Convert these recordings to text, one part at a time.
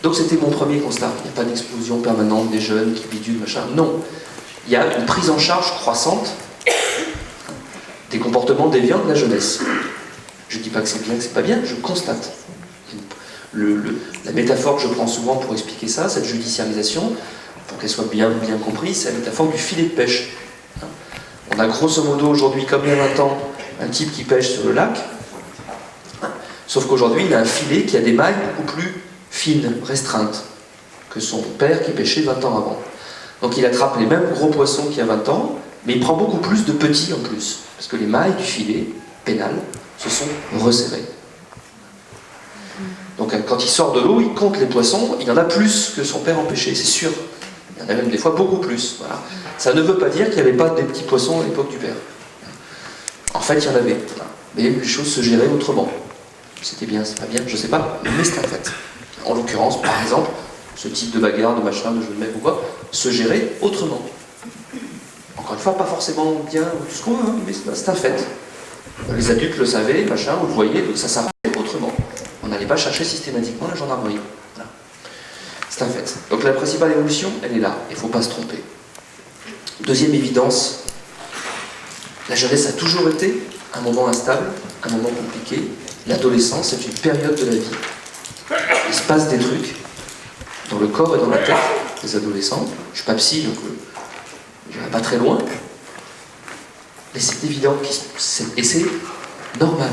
Donc c'était mon premier constat. Il n'y a pas d'explosion permanente des jeunes qui bidulent, machin. Non. Il y a une prise en charge croissante des comportements déviants de la jeunesse. Je ne dis pas que c'est bien, que c'est pas bien, je constate. La métaphore que je prends souvent pour expliquer ça, cette judiciarisation, pour qu'elle soit bien comprise, c'est la métaphore du filet de pêche. On a grosso modo aujourd'hui, comme il y a 20 ans, un type qui pêche sur le lac, sauf qu'aujourd'hui il a un filet qui a des mailles beaucoup plus fines, restreintes, que son père qui pêchait 20 ans avant. Donc il attrape les mêmes gros poissons qu'il y a 20 ans, mais il prend beaucoup plus de petits en plus, parce que les mailles du filet pénal se sont resserrées. Donc quand il sort de l'eau, il compte les poissons, il y en a plus que son père en pêchait, c'est sûr. Il y en a même des fois beaucoup plus. Voilà. Ça ne veut pas dire qu'il n'y avait pas des petits poissons à l'époque du père. En fait, il y en avait. Mais les choses se géraient autrement. C'était bien, c'est pas bien, je sais pas, mais c'est un fait. En l'occurrence, par exemple, ce type de bagarre, de machin, de jeu de mec ou quoi, se gérait autrement. Encore une fois, pas forcément bien, tout ce qu'on veut, mais c'est un fait. Les adultes le savaient, machin, vous le voyez, donc ça s'arrêtait autrement. On n'allait pas chercher systématiquement la gendarmerie. Voilà. C'est un fait. Donc la principale évolution, elle est là, il ne faut pas se tromper. Deuxième évidence, la jeunesse a toujours été un moment instable, un moment compliqué. L'adolescence, c'est une période de la vie. Il se passe des trucs dans le corps et dans la tête des adolescents. Je ne suis pas psy, donc je ne vais pas très loin. Mais c'est évident, et c'est normal.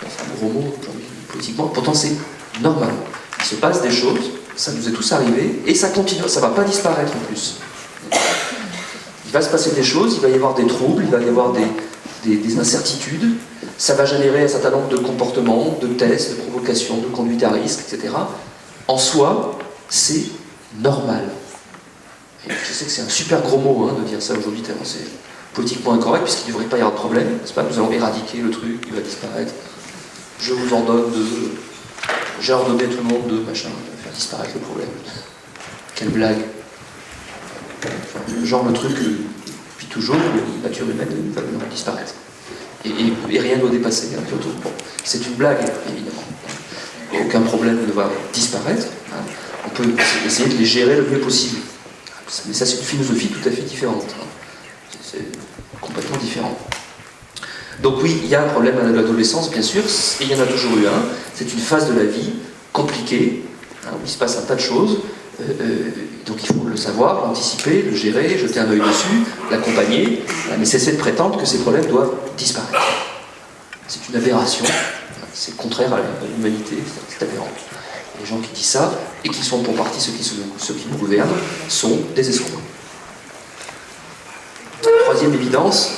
C'est un gros mot aujourd'hui, politiquement, pourtant c'est normal. Il se passe des choses, ça nous est tous arrivé, et ça continue, ça ne va pas disparaître en plus. Il va se passer des choses, il va y avoir des troubles, il va y avoir des incertitudes, ça va générer un certain nombre de comportements, de tests, de provocations, de conduites à risque, etc. En soi, c'est normal. Et je sais que c'est un super gros mot de dire ça aujourd'hui, tellement c'est politiquement incorrect, puisqu'il ne devrait pas y avoir de problème, n'est-ce pas? Nous allons éradiquer le truc, il va disparaître. Je vous en donne j'ai ordonné tout le monde de machin, faire disparaître le problème. Quelle blague. Enfin, genre le truc, depuis toujours, la nature humaine va disparaître. Et rien ne doit dépasser. Bon, c'est une blague, évidemment. Aucun problème ne va disparaître. On peut essayer de les gérer le mieux possible. Mais ça, c'est une philosophie tout à fait différente. C'est complètement différent. Donc oui, il y a un problème à l'adolescence, bien sûr, et il y en a toujours eu un. C'est une phase de la vie compliquée, où il se passe un tas de choses. Donc il faut le savoir, l'anticiper, le gérer, jeter un œil dessus, l'accompagner, mais cesser de prétendre que ces problèmes doivent disparaître. C'est une aberration, c'est contraire à l'humanité, c'est aberrant. Les gens qui disent ça, et qui sont pour partie ceux qui nous gouvernent, sont des escrocs. Troisième évidence,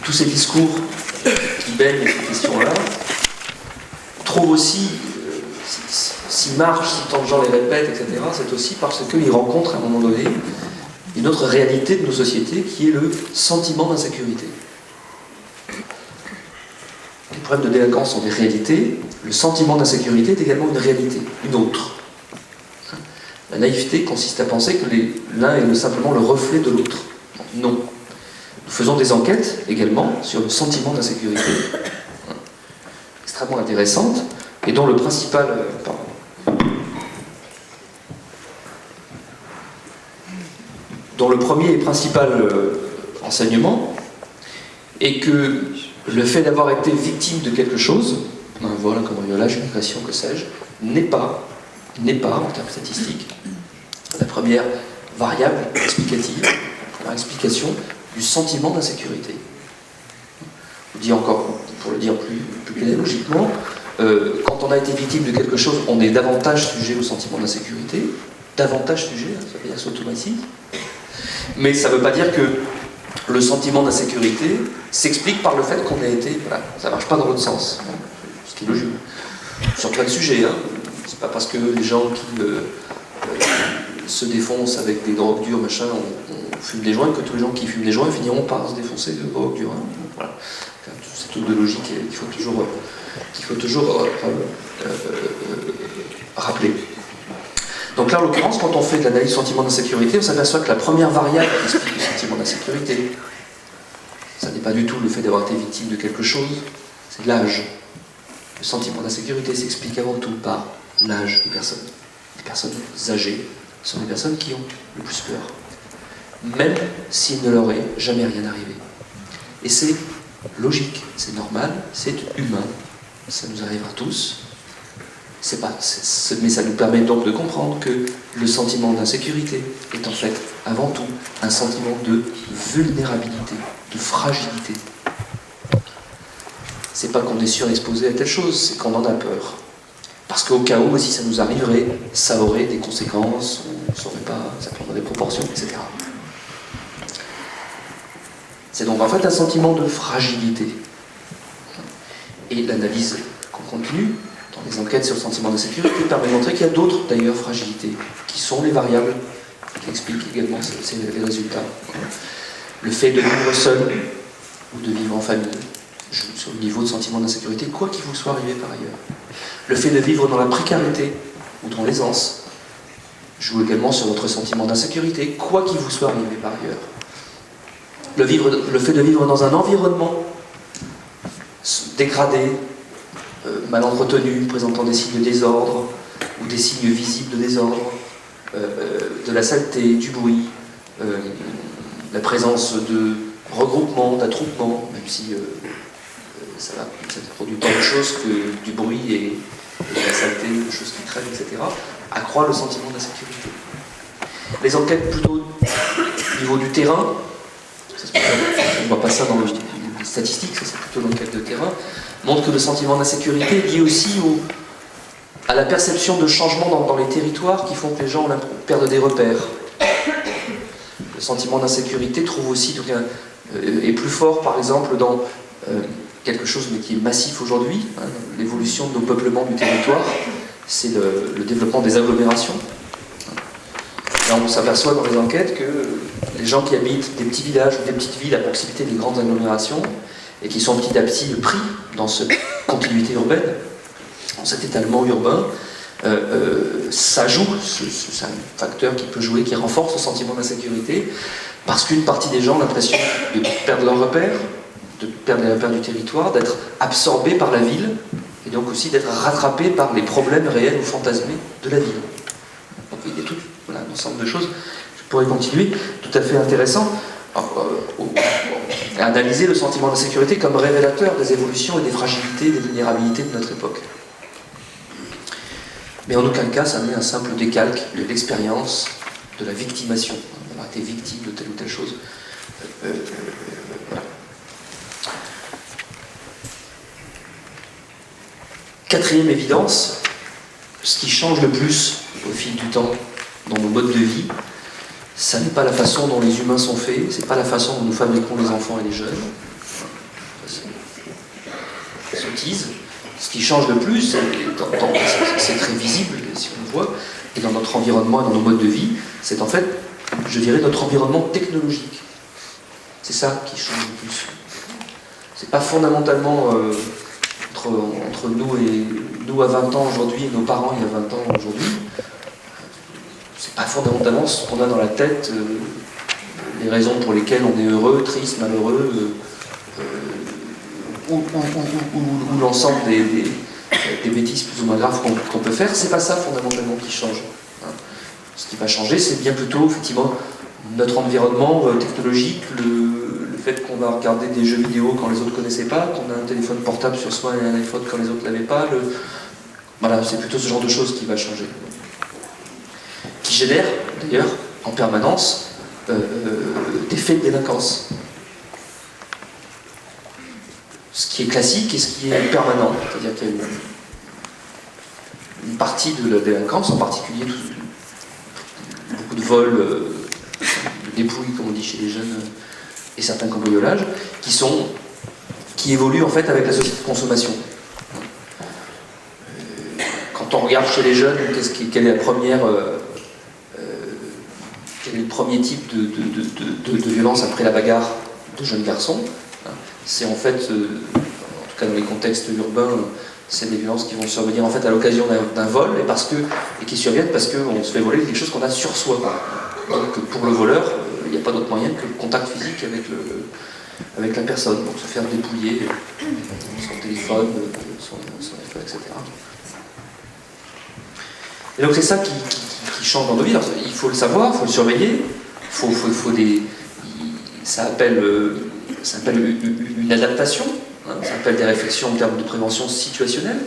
tous ces discours qui baignent ces questions-là trouvent aussi, s'ils marchent, si tant de gens les répètent, etc., c'est aussi parce qu'ils rencontrent à un moment donné une autre réalité de nos sociétés qui est le sentiment d'insécurité. Les problèmes de délinquance sont des réalités, le sentiment d'insécurité est également une réalité, une autre. La naïveté consiste à penser que l'un est simplement le reflet de l'autre. Non. Nous faisons des enquêtes également sur le sentiment d'insécurité, extrêmement intéressantes, et dont le principal... dont le premier et principal enseignement est que le fait d'avoir été victime de quelque chose, un vol, un cambriolage, une agression, que sais-je, n'est pas, en termes statistiques, la première variable explicative, la première explication du sentiment d'insécurité. Je dis encore, pour le dire plus pédagogiquement, quand on a été victime de quelque chose, on est davantage sujet au sentiment d'insécurité, davantage sujet, ça veut dire s'automatise, mais ça ne veut pas dire que le sentiment d'insécurité s'explique par le fait qu'on a été... Voilà, ça ne marche pas dans l'autre sens, ce qui est logique. Sur plein de sujets, c'est pas parce que les gens qui se défoncent avec des drogues dures, machin, on fume des joints, que tous les gens qui fument des joints finiront par se défoncer de drogues dures. Voilà. C'est toute de logique qu'il faut toujours rappeler. Donc là, en l'occurrence, quand on fait de l'analyse sentiment d'insécurité, on s'aperçoit que la première variable qui explique le sentiment d'insécurité, ça n'est pas du tout le fait d'avoir été victime de quelque chose, c'est l'âge. Le sentiment d'insécurité s'explique avant tout par l'âge des personnes. Les personnes âgées sont les personnes qui ont le plus peur, même s'il ne leur est jamais rien arrivé. Et c'est logique, c'est normal, c'est humain, ça nous arrivera tous. Mais ça nous permet donc de comprendre que le sentiment d'insécurité est en fait avant tout un sentiment de vulnérabilité, de fragilité. C'est pas qu'on est surexposé à telle chose, c'est qu'on en a peur. Parce qu'au cas où, si ça nous arriverait, ça aurait des conséquences, ça prendrait des proportions, etc. C'est donc en fait un sentiment de fragilité. Et l'analyse qu'on continue dans les enquêtes sur le sentiment d'insécurité permet de montrer qu'il y a d'autres, d'ailleurs, fragilités, qui sont les variables qui expliquent également les résultats. Le fait de vivre seul ou de vivre en famille joue sur le niveau de sentiment d'insécurité, quoi qu'il vous soit arrivé par ailleurs. Le fait de vivre dans la précarité ou dans l'aisance joue également sur votre sentiment d'insécurité, quoi qu'il vous soit arrivé par ailleurs. Le fait de vivre dans un environnement dégradé, mal entretenu, présentant des signes de désordre ou des signes visibles de désordre, de la saleté, du bruit, la présence de regroupements, d'attroupements, même si ça produit tant de choses que du bruit et de la saleté, des choses qui traînent, etc., accroît le sentiment d'insécurité. Les enquêtes plutôt au niveau du terrain, on ne voit pas ça dans les statistiques, ça c'est plutôt l'enquête de terrain, montrent que le sentiment d'insécurité est lié aussi à la perception de changements dans les territoires qui font que les gens perdent des repères. Le sentiment d'insécurité trouve aussi, est plus fort par exemple dans quelque chose mais qui est massif aujourd'hui, hein, l'évolution de nos peuplements du territoire, c'est le développement des agglomérations. Là, on s'aperçoit dans les enquêtes que les gens qui habitent des petits villages ou des petites villes à proximité des grandes agglomérations et qui sont petit à petit pris dans cette continuité urbaine, dans cet étalement urbain, ça joue, c'est un facteur qui peut jouer, qui renforce le sentiment d'insécurité, parce qu'une partie des gens ont l'impression de perdre leurs repères, de perdre les repères du territoire, d'être absorbés par la ville, et donc aussi d'être rattrapés par les problèmes réels ou fantasmés de la ville. Donc il y a tout un ensemble de choses, je pourrais continuer, tout à fait intéressant, à analyser le sentiment d'insécurité comme révélateur des évolutions et des fragilités, des vulnérabilités de notre époque. Mais en aucun cas, ça n'est un simple décalque de l'expérience de la victimation. On a été victime de telle ou telle chose. Voilà. Quatrième évidence, ce qui change le plus au fil du temps dans nos modes de vie, ça n'est pas la façon dont les humains sont faits, c'est pas la façon dont nous fabriquons les enfants et les jeunes. C'est une sottise. Ce qui change le plus, c'est très visible si on le voit, et dans notre environnement et dans nos modes de vie, c'est en fait, je dirais, notre environnement technologique. C'est ça qui change le plus. C'est pas fondamentalement entre nous à 20 ans aujourd'hui et nos parents il y a 20 ans aujourd'hui. C'est pas fondamentalement ce qu'on a dans la tête, les raisons pour lesquelles on est heureux, triste, malheureux, ou l'ensemble des bêtises plus ou moins graves qu'on peut faire. C'est pas ça fondamentalement qui change. Ce qui va changer, c'est bien plutôt effectivement notre environnement technologique, le fait qu'on va regarder des jeux vidéo quand les autres ne connaissaient pas, qu'on a un téléphone portable sur soi et un iPhone quand les autres ne l'avaient pas. Voilà, c'est plutôt ce genre de choses qui va changer. Qui génère d'ailleurs en permanence des faits de délinquance. Ce qui est classique et ce qui est permanent. C'est-à-dire qu'il y a une partie de la délinquance, en particulier beaucoup de vols, de dépouilles, comme on dit chez les jeunes, et certains cambriolages, qui évoluent en fait avec la société de consommation. Quand on regarde chez les jeunes, quelle est quel est le premier type de violence après la bagarre de jeunes garçons? C'est en fait, en tout cas dans les contextes urbains, c'est des violences qui vont survenir en fait à l'occasion d'un vol et qui surviennent parce qu'on se fait voler quelque chose qu'on a sur soi. Donc pour le voleur, il n'y a pas d'autre moyen que le contact physique avec avec la personne, donc se faire dépouiller son téléphone, son iPhone, etc. Et donc c'est ça qui change dans nos vies. Alors, il faut le savoir, il faut le surveiller, ça appelle une adaptation, hein, ça appelle des réflexions en termes de prévention situationnelle.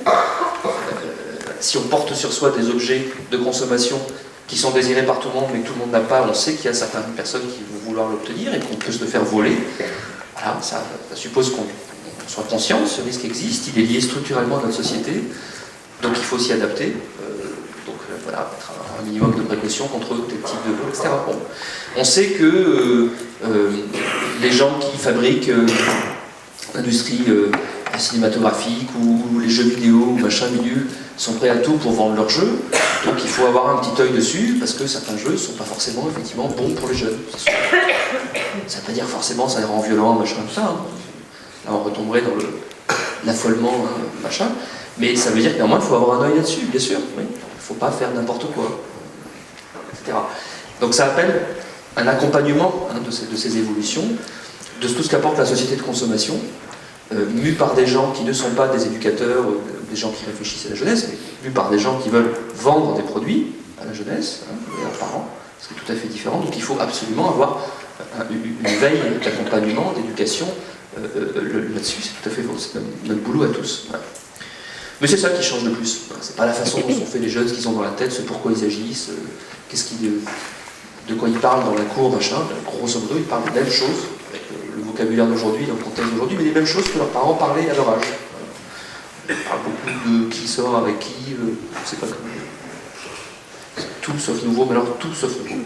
Si on porte sur soi des objets de consommation qui sont désirés par tout le monde mais que tout le monde n'a pas, on sait qu'il y a certaines personnes qui vont vouloir l'obtenir et qu'on peut se le faire voler. Voilà, ça suppose qu'on soit conscient, ce risque existe, il est lié structurellement à notre société, donc il faut s'y adapter. Voilà, mettre un minimum de précaution contre tel type de vols, etc. Bon. On sait que les gens qui fabriquent l'industrie cinématographique ou les jeux vidéo ou machin milieu sont prêts à tout pour vendre leurs jeux, donc il faut avoir un petit œil dessus parce que certains jeux ne sont pas forcément effectivement bons pour les jeunes. Ça ne veut pas dire forcément ça les rend violents, machin, tout ça. Hein. Là on retomberait dans l'affolement, hein, machin. Mais ça veut dire que néanmoins il faut avoir un œil là-dessus, bien sûr. Oui. Il ne faut pas faire n'importe quoi, etc. Donc ça appelle un accompagnement, hein, de ces évolutions, de tout ce qu'apporte la société de consommation, mue par des gens qui ne sont pas des éducateurs, des gens qui réfléchissent à la jeunesse, mais mue par des gens qui veulent vendre des produits à la jeunesse, hein, et à leurs parents, ce qui est tout à fait différent. Donc il faut absolument avoir une veille d'accompagnement, d'éducation là-dessus, c'est tout à fait notre boulot à tous. Voilà. Mais c'est ça qui change le plus. C'est pas la façon dont sont faits les jeunes, ce qu'ils ont dans la tête, ce pourquoi ils agissent, de quoi ils parlent dans la cour, machin. Grosso modo, ils parlent des mêmes choses, avec le vocabulaire d'aujourd'hui, dans le contexte d'aujourd'hui, mais les mêmes choses que leurs parents parlaient à leur âge. Ils parlent beaucoup de qui sort avec qui, c'est pas comme. C'est tout sauf nouveau, mais alors tout sauf nouveau.